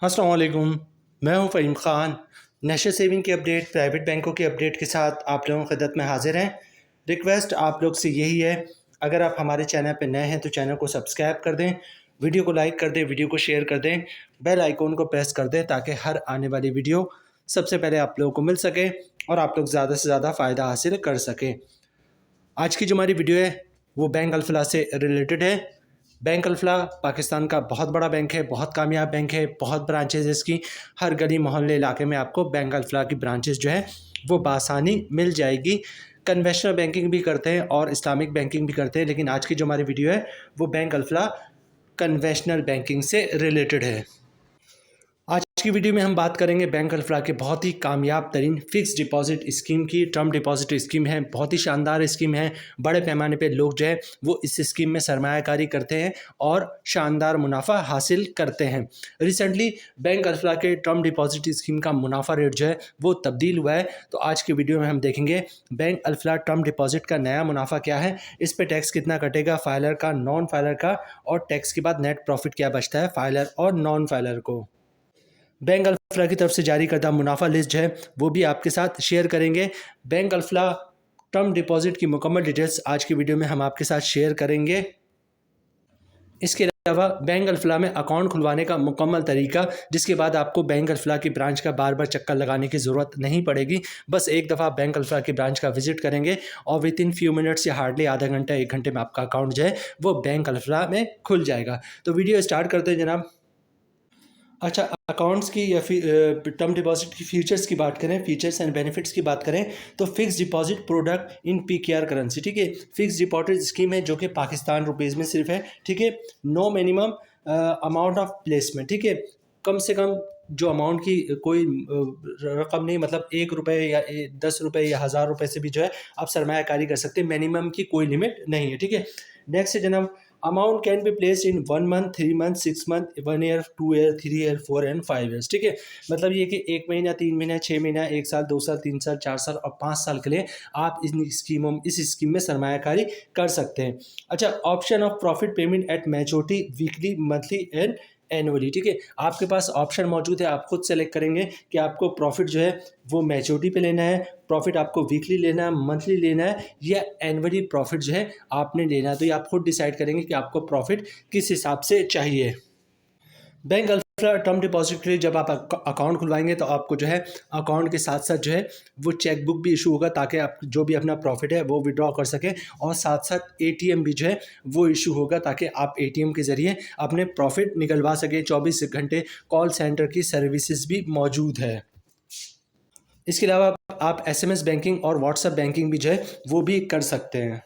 अस्सलाम वालेकुम। मैं हूं फ़हीम ख़ान। नेशनल सेविंग की अपडेट, प्राइवेट बैंकों की अपडेट के साथ आप लोगों की खिदमत में हाज़िर हैं। रिक्वेस्ट आप लोग से यही है, अगर आप हमारे चैनल पे नए हैं तो चैनल को सब्सक्राइब कर दें, वीडियो को लाइक कर दें, वीडियो को शेयर कर दें, बेल आइकॉन को प्रेस कर दें ताकि हर आने वाली वीडियो सबसे पहले आप लोगों को मिल सके और आप लोग ज़्यादा से ज़्यादा फ़ायदा हासिल कर सकें। आज की जो हमारी वीडियो है वो बैंक अल्फला से रिलेटेड है। बैंक अल्फला पाकिस्तान का बहुत बड़ा बैंक है, बहुत कामयाब बैंक है, बहुत ब्रांचेज़ है इसकी। हर गली मोहल्ले इलाके में आपको बैंक अल्फला की ब्रांचेज़ जो है वो बआसानी मिल जाएगी। कन्वेंशनल बैंकिंग भी करते हैं और इस्लामिक बैंकिंग भी करते हैं, लेकिन आज की जो हमारी वीडियो है वो बैंक अल्फला कन्वेंशनल बैंकिंग से रिलेटेड है। आज की वीडियो में हम बात करेंगे बैंक अल्फला के बहुत ही कामयाब तरीन फ़िक्स डिपॉज़िट स्कीम की। टर्म डिपॉज़िट स्कीम है, बहुत ही शानदार स्कीम है। बड़े पैमाने पे लोग जो है वो इस स्कीम में सरमायाकारी करते हैं और शानदार मुनाफा हासिल करते हैं। रिसेंटली बैंक अल्फला के टर्म डिपॉज़िट स्कीम का मुनाफा रेट जो है वो तब्दील हुआ है। तो आज की वीडियो में हम देखेंगे बैंक अल्फला टर्म डिपॉज़िट का नया मुनाफा क्या है, इस पर टैक्स कितना कटेगा, फाइलर का, नॉन फाइलर का, और टैक्स के बाद नेट प्रॉफिट क्या बचता है फाइलर और नॉन फाइलर को। बैंक अल्फला की तरफ से जारी करदा मुनाफा लिस्ट जो है वो भी आपके साथ शेयर करेंगे। बैंक अल्फला टर्म डिपॉजिट की मुकम्मल डिटेल्स आज की वीडियो में हम आपके साथ शेयर करेंगे। इसके अलावा बैंक अल्फला में अकाउंट खुलवाने का मुकम्मल तरीका, जिसके बाद आपको बैंक अल्फला की ब्रांच का बार बार चक्कर लगाने की ज़रूरत नहीं पड़ेगी। बस एक दफ़ा बैंक अल्फला की ब्रांच का विजिट करेंगे और विद इन फ्यू मिनट्स या हार्डली आधा घंटा 1 घंटे में आपका अकाउंट जो है वो बैंक अल्फला में खुल जाएगा। तो वीडियो स्टार्ट करते हैं जनाब। अच्छा, अकाउंट्स की या फिर टर्म डिपॉजिट की फ़ीचर्स की बात करें, फ़ीचर्स एंड बेनिफिट्स की बात करें, तो fix deposit product in PKR currency, ठीक है। फिक्स डिपॉजिट स्कीम है जो कि पाकिस्तान रुपीज़ में सिर्फ है, ठीक है। No minimum amount of placement, ठीक है। कम से कम जो अमाउंट की कोई रकम नहीं, मतलब ₹1 या ₹10 या ₹1000 से भी जो है आप सरमायाकारी कर सकते हैं। मिनिमम की कोई लिमिट नहीं है, ठीक है। नेक्स्ट है जनाब, amount can be place in 1 month, 3 month, 6 month, 1 year, 2 year, 3 year, 4 and 5 years, ठीक है। मतलब ये कि 1 महीना, 3 महीना, 6 महीना, 1 साल, 2 साल, 3 साल, 4 साल और 5 साल के लिए आप इस स्कीम में सरमायाकारी कर सकते हैं। अच्छा, option of profit payment at maturity, weekly, monthly and annually, ठीक है। आपके पास ऑप्शन मौजूद है, आप खुद सेलेक्ट करेंगे कि आपको प्रॉफिट जो है वो मैच्योरिटी पे लेना है, प्रॉफिट आपको वीकली लेना है, मंथली लेना है, या एनुअली प्रॉफिट जो है आपने लेना है। तो ये आप खुद डिसाइड करेंगे कि आपको प्रॉफिट किस हिसाब से चाहिए। बैंक अल्फा टर्म डिपॉजिट के लिए जब आप अकाउंट खुलवाएंगे तो आपको जो है अकाउंट के साथ साथ जो है वो चेक बुक भी इशू होगा, ताकि आप जो भी अपना प्रॉफिट है वो विड्रॉ कर सकें, और साथ साथ एटीएम भी जो है वो इशू होगा, ताकि आप एटीएम के ज़रिए अपने प्रॉफिट निकलवा सकें। 24 घंटे कॉल सेंटर की सर्विसेज भी मौजूद है। इसके अलावा आप एसएमएस बैंकिंग और व्हाट्सएप बैंकिंग भी जो है वो भी कर सकते हैं।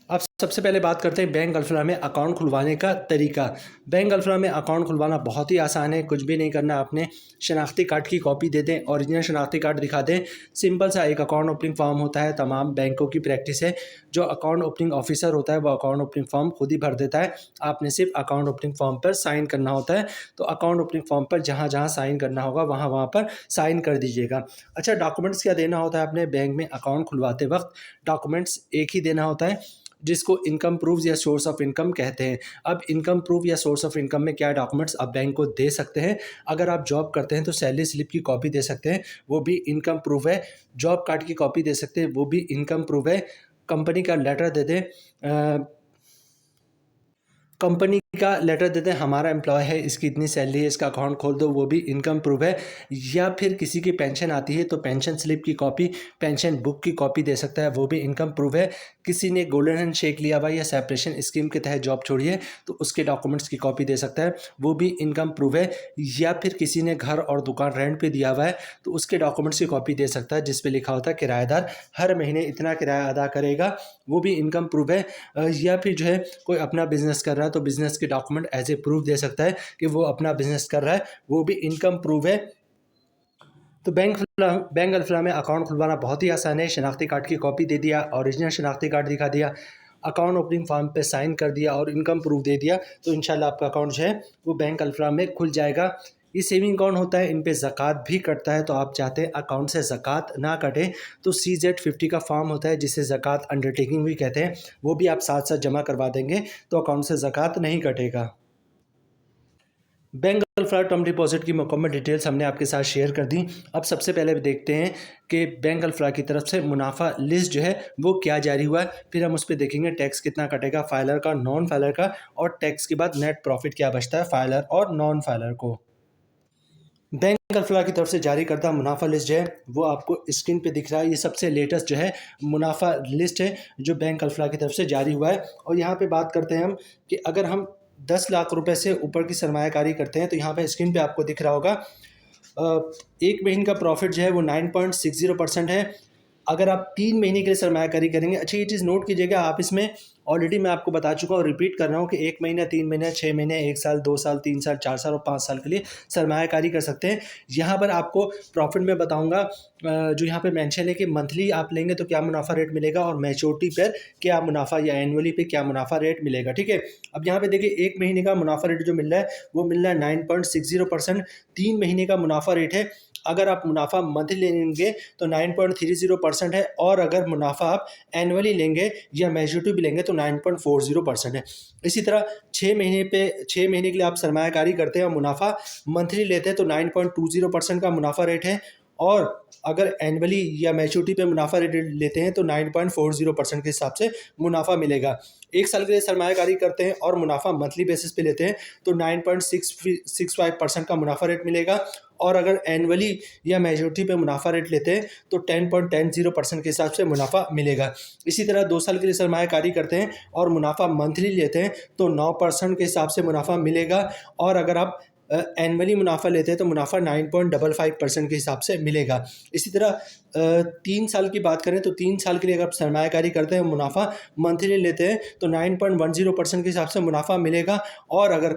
अब सबसे पहले बात करते हैं बैंक अल्फला में अकाउंट खुलवाने का तरीका। बैंक अल्फला में अकाउंट खुलवाना बहुत ही आसान है, कुछ भी नहीं करना। आपने शनाख्ती कार्ड की कॉपी दे दें, ओरिजिनल शनाख्ती कार्ड दिखा दें, सिंपल सा एक अकाउंट ओपनिंग फॉर्म होता है, तमाम बैंकों की प्रैक्टिस है। जो अकाउंट ओपनिंग ऑफिसर होता है वो अकाउंट ओपनिंग फॉर्म खुद ही भर देता है, आपने सिर्फ अकाउंट ओपनिंग फॉर्म पर साइन करना होता है। तो अकाउंट ओपनिंग फॉर्म पर जहाँ जहाँ साइन करना होगा वहाँ वहाँ पर साइन कर दीजिएगा। अच्छा, डॉक्यूमेंट्स क्या देना होता है अपने बैंक में अकाउंट खुलवाते वक्त? डॉक्यूमेंट्स एक ही देना होता है, जिसको इनकम प्रूफ या सोर्स ऑफ इनकम कहते हैं। अब इनकम प्रूफ या सोर्स ऑफ इनकम में क्या डॉक्यूमेंट्स आप बैंक को दे सकते हैं? अगर आप जॉब करते हैं तो सैलरी स्लिप की कॉपी दे सकते हैं, वो भी इनकम प्रूफ है। जॉब कार्ड की कॉपी दे सकते हैं, वो भी इनकम प्रूफ है। कंपनी का लेटर दे दें, कंपनी का लेटर देते हैं, हमारा एम्प्लॉय है, इसकी इतनी सैलरी है, इसका अकाउंट खोल दो, वो भी इनकम प्रूफ है। या फिर किसी की पेंशन आती है तो पेंशन स्लिप की कॉपी, पेंशन बुक की कॉपी दे सकता है, वो भी इनकम प्रूफ है। किसी ने गोल्डन हैंड शेक लिया हुआ या सेपरेशन स्कीम के तहत जॉब छोड़ी है तो उसके डॉक्यूमेंट्स की कॉपी दे सकता है, वो भी इनकम प्रूफ है। या फिर किसी ने घर और दुकान रेंट पे दिया हुआ है तो उसके डॉक्यूमेंट्स की कॉपी दे सकता है, जिस पे लिखा होता है किराएदार हर महीने इतना किराया अदा करेगा, वो भी इनकम प्रूफ है। या फिर जो है कोई अपना बिजनेस कर रहा है तो बिजनेस के डॉक्यूमेंट एज ए प्रूफ दे सकता है कि वो अपना बिजनेस कर रहा है, वो भी इनकम प्रूफ है। तो बैंक अल्फला में अकाउंट खुलवाना बहुत ही आसान है। शनाख्ती कार्ड की कॉपी दे दिया, ओरिजिनल शनाख्ती कार्ड दिखा दिया, अकाउंट ओपनिंग फॉर्म पे साइन कर दिया और इनकम प्रूफ दे दिया, तो इंशाल्लाह आपका अकाउंट जो है वो बैंक अल्फला में खुल जाएगा। ये सेविंग अकाउंट होता है, इन पे ज़कात भी कटता है, तो आप चाहते हैं अकाउंट से ज़कात ना कटे तो CZ50 का फॉर्म होता है, जिसे ज़कात अंडरटेकिंग भी कहते हैं, वो भी आप साथ साथ जमा करवा देंगे तो अकाउंट से ज़कात नहीं कटेगा। बैंक अल्फा टर्म डिपॉजिट की मुकम्मल डिटेल्स हमने आपके साथ शेयर कर दी। अब सबसे पहले देखते हैं कि बैंक अल्फा की तरफ से मुनाफा लिस्ट जो है वो क्या जारी हुआ है। फिर हम उस पर देखेंगे टैक्स कितना कटेगा फाइलर का, नॉन फाइलर का, और टैक्स के बाद नेट प्रॉफिट क्या बचता है फाइलर और नॉन फाइलर को। बैंक अल्फा की तरफ से जारी करदा मुनाफा लिस्ट जो है वो आपको स्क्रीन पे दिख रहा है। ये सबसे लेटेस्ट जो है मुनाफा लिस्ट है जो बैंक अल्फा की तरफ से जारी हुआ है। और यहाँ पे बात करते हैं हम कि अगर हम 10 लाख रुपए से ऊपर की सरमायाकारी करते हैं तो यहाँ पे स्क्रीन पे आपको दिख रहा होगा एक महीने का प्रॉफिट जो है वो 9.60% है। अगर आप 3 महीने के लिए सरमायाकारी करेंगे, अच्छा ये चीज़ नोट कीजिएगा, आप इसमें ऑलरेडी मैं आपको बता चुका हूँ, रिपीट कर रहा हूँ कि 1 महीना, 3 महीने, 6 महीने, 1 साल, 2 साल, 3 साल, 4 साल और 5 साल के लिए सरमायाकारी कर सकते हैं। यहाँ पर आपको प्रॉफिट में बताऊँगा जो यहाँ पे मेंशन है कि मंथली आप लेंगे तो क्या मुनाफा रेट मिलेगा और मैच्योरिटी पर क्या मुनाफा या एनुअली पे क्या मुनाफा रेट मिलेगा, ठीक है। अब यहाँ पे देखिए 1 महीने का मुनाफा रेट जो मिल रहा है वो मिल रहा है 9.60%। 3 महीने का मुनाफा रेट है, अगर आप मुनाफा मंथली लेंगे तो 9.30% है, और अगर मुनाफा आप एनुअली लेंगे या मैच्योरिटी भी लेंगे तो 9.40% है। इसी तरह 6 महीने के लिए आप सरमायाकारी करते हैं और मुनाफा मंथली लेते हैं तो 9.20% का मुनाफा रेट है, और अगर एनुअली या मैच्योरिटी पे मुनाफा रेट लेते हैं तो 9.40% के हिसाब से मुनाफा मिलेगा। 1 साल के लिए सरमायाकारी करते हैं और मुनाफा मंथली बेसिस पे लेते हैं तो 9.65% का मुनाफा रेट मिलेगा, और अगर एनुअली या मैच्योरिटी पे मुनाफा रेट लेते हैं तो 10.10% के हिसाब से मुनाफा मिलेगा। इसी तरह 2 साल के लिए सरमायाकारी करते हैं और मुनाफा मंथली लेते हैं तो 9% के हिसाब से मुनाफा मिलेगा, और अगर आप एनुअली मुनाफा लेते हैं तो मुनाफा 9.55% के हिसाब से मिलेगा। इसी तरह 3 साल की बात करें तो 3 साल के लिए अगर आप सरमायाकारी करते हैं मुनाफा मंथली लेते हैं तो 9.10% के हिसाब से मुनाफा मिलेगा, और अगर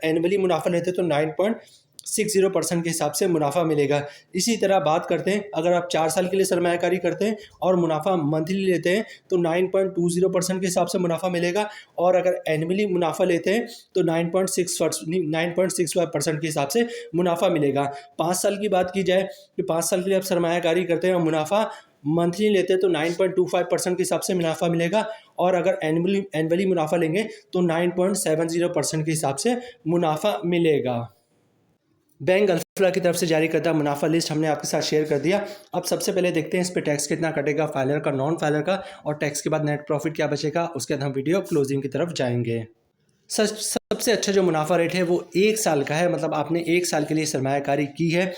एनुअली मुनाफा लेते हैं तो 9.60% के हिसाब से मुनाफा मिलेगा। इसी तरह बात करते हैं अगर आप 4 साल के लिए सरमायाकारी करते हैं और मुनाफा मंथली लेते हैं तो 9.20% के हिसाब से मुनाफा मिलेगा, और अगर एनुअली मुनाफा लेते हैं तो 9.65% के हिसाब से मुनाफा मिलेगा। 5 साल की बात की जाए कि 5 साल के लिए आप सरमायाकारी करते हैं और मुनाफा मंथली लेते हैं तो 9.25% के हिसाब से मुनाफा मिलेगा, और अगर एनुअली मुनाफा लेंगे तो 9.70% के हिसाब से मुनाफा मिलेगा। बैंक अल्फा की तरफ से जारी करदा मुनाफा लिस्ट हमने आपके साथ शेयर कर दिया। अब सबसे पहले देखते हैं इस पे टैक्स कितना कटेगा फाइलर का, नॉन फाइलर का, और टैक्स के बाद नेट प्रॉफिट क्या बचेगा। उसके बाद हम वीडियो क्लोजिंग की तरफ जाएंगे। सबसे अच्छा जो मुनाफा रेट है वो 1 साल का है, मतलब आपने 1 साल के लिए सरमायाकारी की है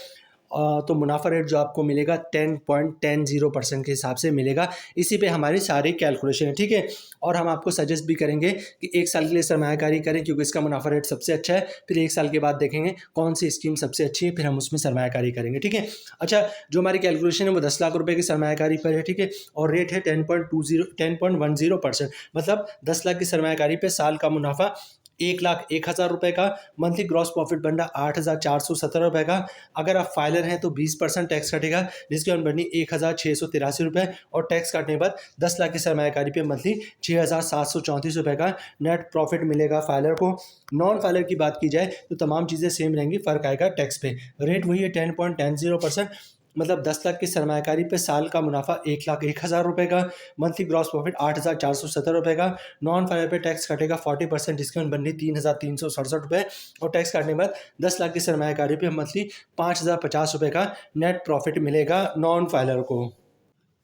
तो मुनाफा रेट जो आपको मिलेगा 10.10% के हिसाब से मिलेगा। इसी पे हमारी सारी कैलकुलेशन है, ठीक है। और हम आपको सजेस्ट भी करेंगे कि 1 साल के लिए सरमायाकारी करें क्योंकि इसका मुनाफा रेट सबसे अच्छा है। फिर 1 साल के बाद देखेंगे कौन सी स्कीम सबसे अच्छी है, फिर हम उसमें सरमायाकारी करेंगे, ठीक है। अच्छा, जो हमारी कैलकुलेशन है वो 10 लाख रुपए की सरमायाकारी पर है, ठीक है, और रेट है 10.10% मतलब 10 लाख की सरमायाकारी पे साल का मुनाफा 1,01,000 रुपये का, मंथली ग्रॉस प्रॉफिट बन रहा 8,417 रुपये का। अगर आप फाइलर हैं तो 20% टैक्स कटेगा जिसकी ऑन बननी 1,683 रुपये, और टैक्स काटने के बाद 10 लाख की सरमायाकारी पे मंथली 6,734 रुपये का नेट प्रॉफिट मिलेगा फाइलर को। नॉन फाइलर की बात की जाए तो तमाम चीज़ें सेम रहेंगी, फ़र्क आएगा टैक्स पे। रेट वही है 10.10%, मतलब 10 लाख की सरमायाकारी पे साल का मुनाफा 1,01,000 रुपये का, मंथली ग्रॉस प्रॉफिट 8,470 रुपये का। नॉन फाइलर पे टैक्स कटेगा 40% डिस्काउंट बननी 3,367 रुपये, और टैक्स काटने के बाद 10 लाख की सरमायाकारी पे मंथली 5,050 रुपये का नेट प्रॉफिट मिलेगा नॉन फाइलर को।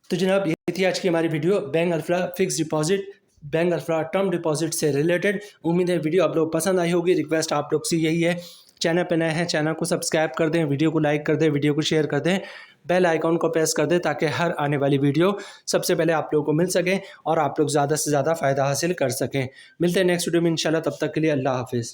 तो जनाब ये थी आज की हमारी video bank alpha fix deposit, bank alpha term deposit से रिलेटेड। उम्मीद है वीडियो आप लोग पसंद आई होगी। रिक्वेस्ट आप लोग से यही है, चैनल पर नए हैं चैनल को सब्सक्राइब कर दें, वीडियो को लाइक कर दें, वीडियो को शेयर कर दें, बेल आइकॉन को प्रेस कर दें ताकि हर आने वाली वीडियो सबसे पहले आप लोगों को मिल सके और आप लोग ज़्यादा से ज़्यादा फ़ायदा हासिल कर सकें। मिलते हैं नेक्स्ट वीडियो में इंशाल्लाह, तब तक के लिए अल्लाह हाफिज़।